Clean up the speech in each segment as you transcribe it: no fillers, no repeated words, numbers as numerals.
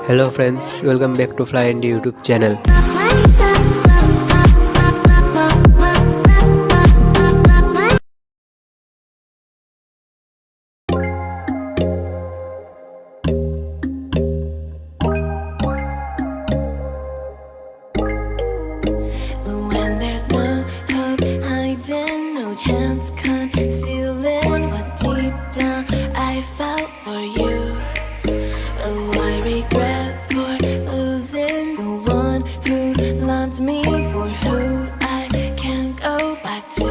Hello friends, welcome back to Fly and YouTube channel. When there's no hope hiding, no chance concealing what deep down I felt for you. Oh, I regret for losing the one who loved me, for who I can't go back to.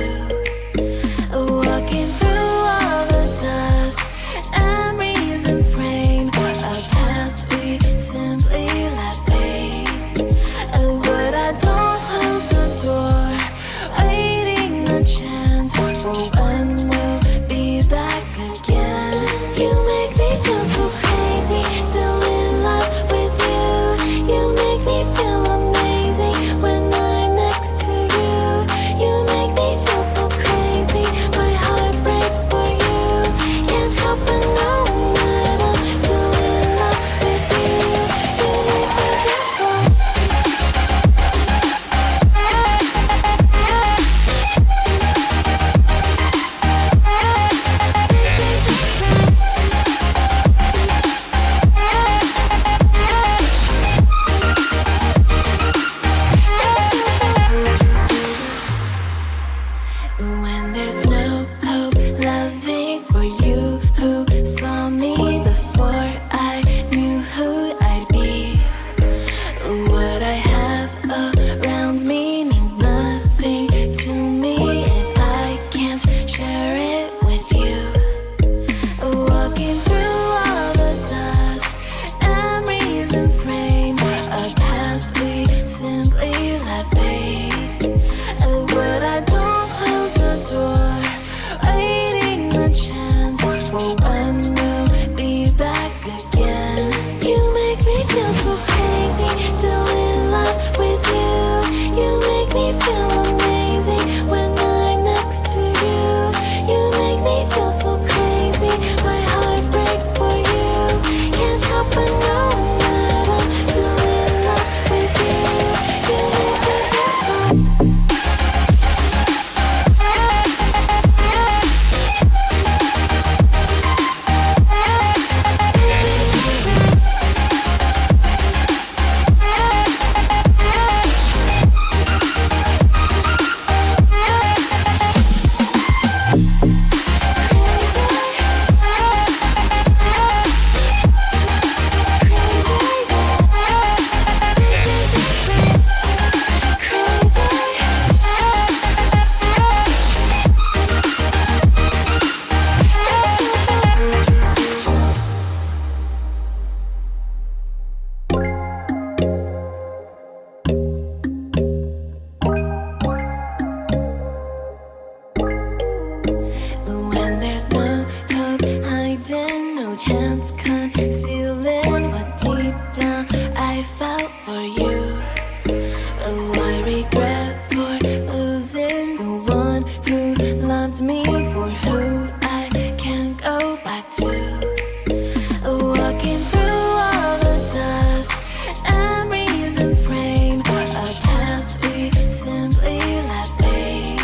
Walking through all the dust, memories and frame, a past we simply let fade. Oh, but I don't close the door, waiting a chance for when we'll be back again. You make me feel so crazy, still in love with you. You make me feel amazing when I'm next to you. You make me feel so crazy, my heart breaks for you. Can't help but know that I'm still in love with you. You make me feel so. When there's no hope loving for you who saw me before I knew who I'd be. What I have around me means nothing to me if I can't share it with you. Walking through all the dust, memories and frame, a past we simply let fade. But I don't close the door, waiting a chance for when we'll be back again. You make me feel so crazy, still in love with you. You make me feel amazing when I'm next to you. You make me feel so crazy, my heart breaks for you. Can't help but know that I'm still in love with you. You make me feel so. When there's no hope hiding, no chance concealing what deep down I felt for you. Oh, I regret for losing the one who loved me, for who I can't go back to. Walking through all the dust, memories and frame, a past we simply let fade.